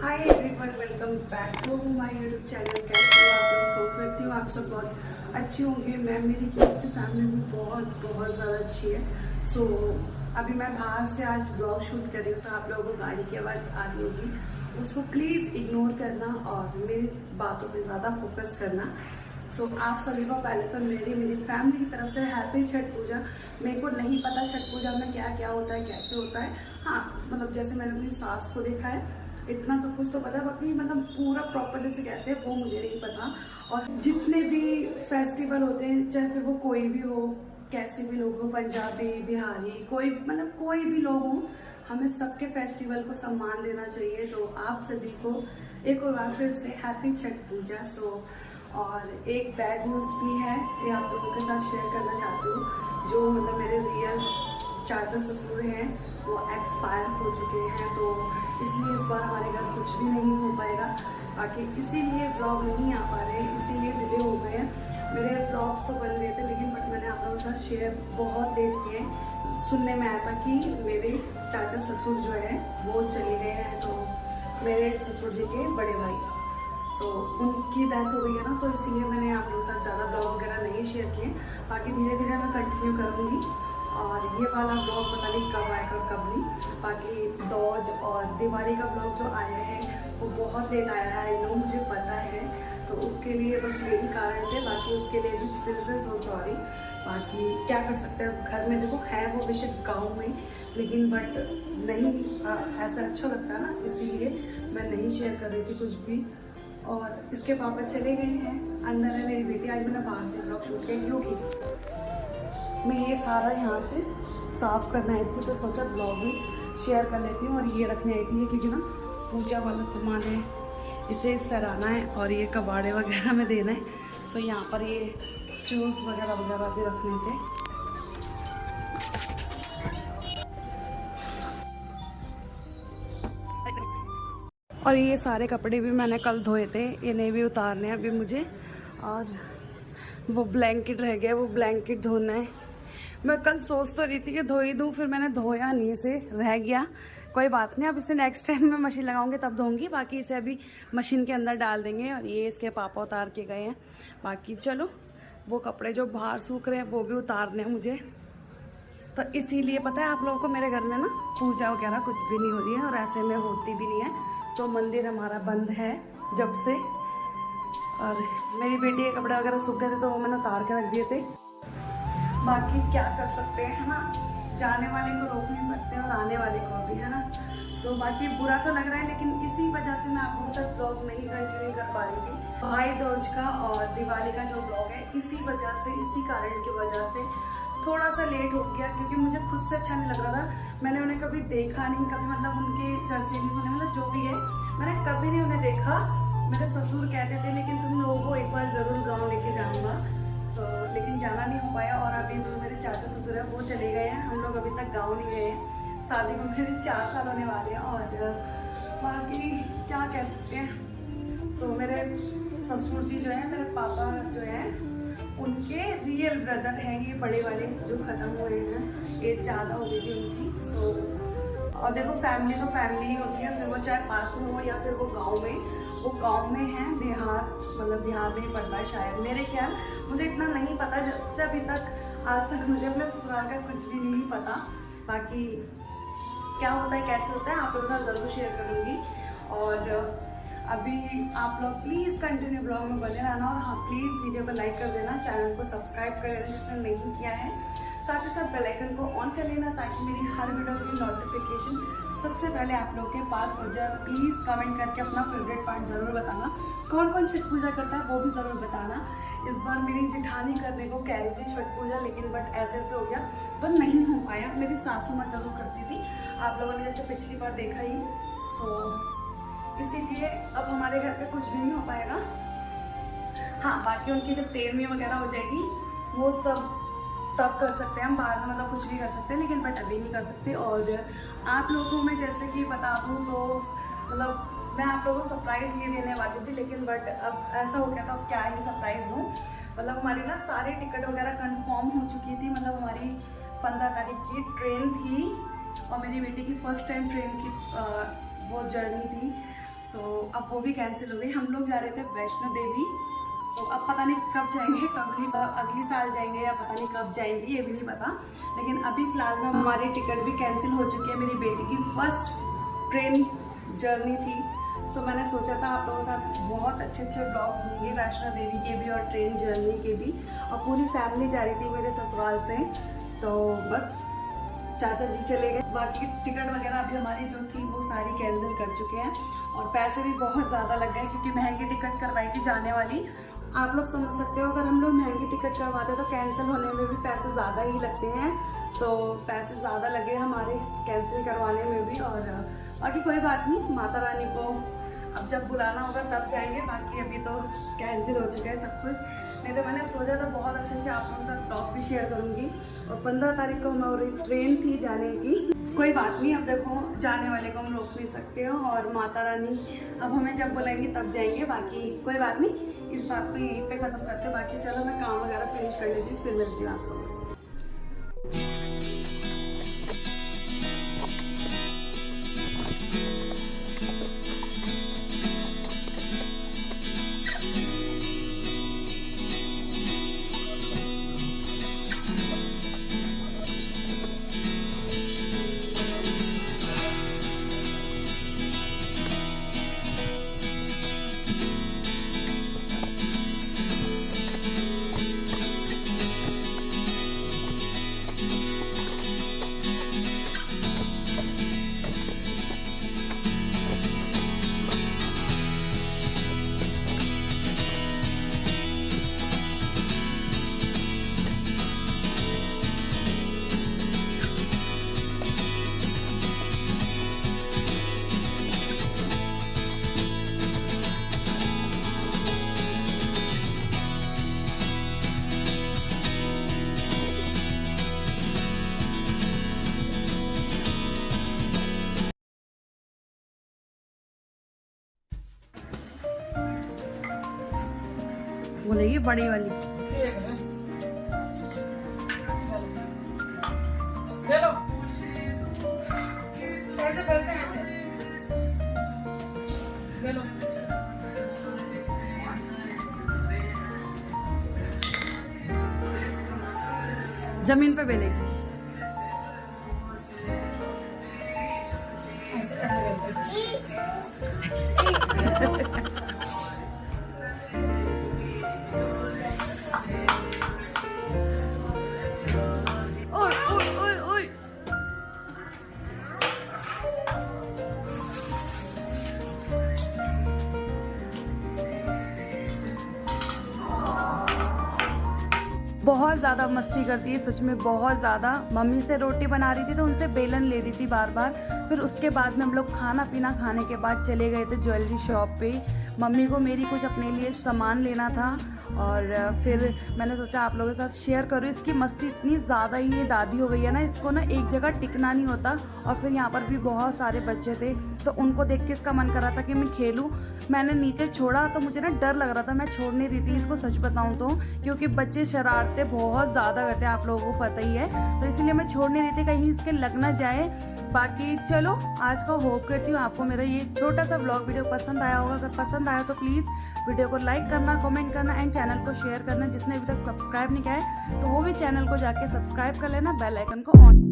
Hi everyone, welcome back to my YouTube channel. कैसे हो आप लोग? होप करती हूँ आप सब बहुत अच्छे होंगे। मेरी क्यूट फैमिली भी बहुत ज़्यादा अच्छी है। सो अभी मैं बाहर से आज ब्लॉग शूट कर रही हूँ, तो आप लोगों को गाड़ी की आवाज़ आ रही होगी, उसको प्लीज़ इग्नोर करना और मेरी बातों पर ज़्यादा फोकस करना। सो आप सभी को पहले तो मेरी फैमिली की तरफ से हैप्पी छठ पूजा। मेरे को नहीं पता छठ पूजा में क्या क्या होता है, कैसे होता है। हाँ, मतलब जैसे मैंने अपनी सास को देखा है इतना सब कुछ तो पता है, बाकी मतलब पूरा प्रॉपर्ली से कहते हैं वो मुझे नहीं पता। और जितने भी फेस्टिवल होते हैं, चाहे फिर वो कोई भी हो, कैसे भी लोग हो, पंजाबी, बिहारी, कोई मतलब कोई भी लोग हो, हमें सबके फेस्टिवल को सम्मान देना चाहिए। तो आप सभी को एक और बार फिर से हैप्पी छठ पूजा। और एक बैड न्यूज़ भी है, ये आप लोगों के साथ शेयर करना चाहती हूँ। जो मतलब मेरे रियल चाचा ससुर हैं वो एक्सपायर हो चुके हैं, तो इसलिए इस बार हमारे घर कुछ भी नहीं हो पाएगा। बाकी इसीलिए ब्लॉग नहीं आ पा रहे हैं, इसीलिए डिले हो गए हैं। मेरे ब्लॉग्स तो बन गए थे, लेकिन बट मैंने आप लोगों के साथ शेयर बहुत लेट किए। सुनने में आया था कि मेरे चाचा ससुर जो है वो चले गए हैं, तो मेरे ससुर जी के बड़े भाई, सो उनकी डेथ हो गई है ना, तो इसीलिए मैंने आप लोगों के साथ ज़्यादा ब्लॉग वगैरह नहीं शेयर किए। बाकी धीरे धीरे मैं कंटिन्यू करूँगी। और ये वाला ब्लॉग पता नहीं कब आएगा और कब नहीं। बाकी दौज और दिवाली का ब्लॉग जो आया है वो बहुत लेट आया है, आई नो, मुझे पता है। तो उसके लिए बस यही कारण थे, बाकी उसके लिए भी दिल से सो सॉरी। बाकी क्या कर सकते हैं, घर में देखो है वो बेशक गाँव में, लेकिन बट नहीं ऐसा अच्छा लगता है ना, इसीलिए मैं नहीं शेयर कर रही थी कुछ भी। और इसके पापा चले गए हैं, अंदर है मेरी बेटी। आज मैंने बाहर से ब्लॉग शूट किया क्योंकि मैं ये सारा यहाँ से साफ़ करना आई थी, तो सोचा ब्लॉग भी शेयर कर लेती हूँ। और ये रखने आई थी क्योंकि ना पूजा वाला सामान है, इसे सराना है और ये कबाड़े वगैरह में देना है। सो यहाँ पर ये शूज़ वगैरह भी रखने थे। और ये सारे कपड़े भी मैंने कल धोए थे, इन्हें भी उतारने हैं अभी मुझे। और वो ब्लैंकेट रह गया, वो ब्लैंकेट धोना है। मैं कल सोच तो रही थी कि धो ही दूँ, फिर मैंने धोया नहीं, इसे रह गया। कोई बात नहीं, अब इसे नेक्स्ट टाइम मैं मशीन लगाऊंगी तब धोऊंगी। बाकी इसे अभी मशीन के अंदर डाल देंगे। और ये इसके पापा उतार के गए हैं। बाकी चलो, वो कपड़े जो बाहर सूख रहे हैं वो भी उतारने हैं मुझे। तो इसीलिए पता है आप लोगों को, मेरे घर में ना पूजा वगैरह कुछ भी नहीं हो रही है और ऐसे में होती भी नहीं है। सो मंदिर हमारा बंद है जब से। और मेरी बेटी के कपड़े वगैरह सूख गए थे, तो वो मैंने उतार के रख दिए थे। बाकी क्या कर सकते हैं, है ना, जाने वाले को रोक नहीं सकते और आने वाले को भी, है ना। सो बाकी बुरा तो लग रहा है, लेकिन इसी वजह से मैं आप लोगों के साथ ब्लॉग नहीं कंटिन्यू कर पा रही थी। भाई दूज का और दिवाली का जो ब्लॉग है, इसी वजह से, इसी कारण की वजह से थोड़ा सा लेट हो गया, क्योंकि मुझे खुद से अच्छा नहीं लग रहा था। मैंने उन्हें कभी देखा नहीं, कभी मतलब उनके चर्चे नहीं सुने, मतलब जो भी है मैंने कभी नहीं उन्हें देखा। मेरे ससुर कहते थे लेकिन तुम लोगों को एक बार ज़रूर गाँव लेके जाऊँगा, तो लेकिन जाना नहीं हो पाया। और अभी तो मेरे चाचा ससुर है वो चले गए हैं, हम लोग अभी तक गांव नहीं गए हैं। शादी को मेरे 4 साल होने वाले हैं। और बाकी क्या कह सकते हैं। सो मेरे ससुर जी जो है, मेरे पापा जो है, उनके रियल ब्रदर हैं ये बड़े वाले जो ख़त्म हुए हैं, एज ज़्यादा हो गई थी उनकी। सो और देखो, फैमिली तो फैमिली ही होती है, फिर वो चाहे पास में हो या फिर वो गाँव में। वो गांव में है, बिहार, मतलब बिहार में ही पड़ता है शायद, मेरे ख्याल। मुझे इतना नहीं पता, जब से अभी तक आज तक मुझे अपने ससुराल का कुछ भी नहीं पता। बाकी क्या होता है, कैसे होता है, आप लोगों के साथ ज़रूर शेयर करूँगी। और अभी आप लोग प्लीज़ कंटिन्यू ब्लॉग में बने रहना। और हाँ, प्लीज़ वीडियो को लाइक कर देना, चैनल को सब्सक्राइब कर लेना जिसने नहीं किया है, साथ ही साथ बेल आइकन को ऑन कर लेना, ताकि मेरी हर वीडियो की नोटिफिकेशन सबसे पहले आप लोग के पास पहुंच जाए। प्लीज़ कमेंट करके अपना फेवरेट पार्ट ज़रूर बताना, कौन कौन छठ पूजा करता है वो भी ज़रूर बताना। इस बार मेरी जेठानी करने को कह रही थी छठ पूजा, लेकिन बट ऐसे हो गया तो नहीं हो पाया। मेरी सासू माँ जरूर करती थी, आप लोगों ने जैसे पिछली बार देखा ही। सो इसीलिए अब हमारे घर पे कुछ भी नहीं हो पाएगा। हाँ, बाकी उनकी जब 13वीं वगैरह हो जाएगी वो सब तब कर सकते हैं हम, बाद में मतलब कुछ भी कर सकते हैं, लेकिन बट अभी नहीं कर सकते। और आप लोगों को मैं जैसे कि बता दूँ तो मतलब मैं आप लोगों को सरप्राइज़ ये देने वाली थी, लेकिन बट अब ऐसा हो गया था, अब क्या ही सरप्राइज़ दूँ। मतलब हमारी ना सारी टिकट वगैरह कंफर्म हो चुकी थी, मतलब हमारी 15 तारीख की ट्रेन थी और मेरी बेटी की फर्स्ट टाइम ट्रेन की वो जर्नी थी। सो अब वो भी कैंसिल हो गई। हम लोग जा रहे थे वैष्णो देवी। सो अब पता नहीं कब जाएंगे, कब नहीं, अगली साल जाएंगे या पता नहीं कब जाएंगे, ये भी नहीं पता। लेकिन अभी फ़िलहाल में हमारी टिकट भी कैंसिल हो चुकी है। मेरी बेटी की फर्स्ट ट्रेन जर्नी थी। सो मैंने सोचा था आप लोगों के साथ बहुत अच्छे ब्लॉग्स होंगे वैष्णो देवी के भी और ट्रेन जर्नी के भी। और पूरी फैमिली जा रही थी मेरे ससुराल से, तो बस चाचा जी चले गए। बाकी टिकट वगैरह अभी हमारी जो थी वो सारी कैंसिल कर चुके हैं और पैसे भी बहुत ज़्यादा लग गए क्योंकि महंगी टिकट करवाई थी जाने वाली। आप लोग समझ सकते हो, अगर हम लोग महंगी टिकट करवाते तो कैंसिल होने में भी पैसे ज़्यादा ही लगते हैं, तो पैसे ज़्यादा लगे हमारे कैंसिल करवाने में भी। और बाकी कोई बात नहीं, माता रानी को अब जब बुलाना होगा तब जाएंगे। बाकी अभी तो कैंसिल हो चुका है सब कुछ। नहीं तो मैंने सोचा था बहुत अच्छे आप लोगों के साथ ब्लॉग भी शेयर करूँगी। और 15 तारीख को हमारी ट्रेन थी जाने की। कोई बात नहीं, अब देखो जाने वाले को हम रोक नहीं सकते हो और माता रानी अब हमें जब बुलाएंगे तब जाएंगे। बाकी कोई बात नहीं, इस बात को यहीं पे ख़त्म करते हैं। बाकी चलो मैं काम वगैरह फिनिश कर लेती हूँ, फिर मिलती हूँ आप लोगों से। बोलेगी बड़ी वाली। चलो ऐसे फैलते हैं ऐसे चलो जमीन पे बेलेगी। ऐसे ऐसे ओए ओए ओए ओए, बहुत ज़्यादा मस्ती करती है सच में, बहुत ज़्यादा। मम्मी से रोटी बना रही थी तो उनसे बेलन ले रही थी बार बार। फिर उसके बाद में हम लोग खाना पीना खाने के बाद चले गए थे ज्वेलरी शॉप पे। मम्मी को मेरी कुछ अपने लिए सामान लेना था और फिर मैंने सोचा आप लोगों के साथ शेयर करूँ। इसकी मस्ती इतनी ज़्यादा ही, ये दादी हो गई है ना, इसको ना एक जगह टिकना नहीं होता। और फिर यहाँ पर भी बहुत सारे बच्चे थे तो उनको देख के इसका मन कर रहा था कि मैं खेलूँ। मैंने नीचे छोड़ा तो मुझे ना डर लग रहा था, मैं छोड़ नहीं रही थी इसको, सच बताऊँ तो, क्योंकि बच्चे शरारतें बहुत ज़्यादा करते हैं, आप लोगों को पता ही है। तो इसीलिए मैं छोड़ नहीं रही थी कहीं इसके लग ना जाए। बाकी चलो आज का होप करती हूँ आपको मेरा ये छोटा सा व्लॉग वीडियो पसंद आया होगा। अगर पसंद आया तो प्लीज़ वीडियो को लाइक करना, कमेंट करना एंड चैनल को शेयर करना। जिसने अभी तक सब्सक्राइब नहीं किया है तो वो भी चैनल को जाके सब्सक्राइब कर लेना, बेल आइकन को ऑन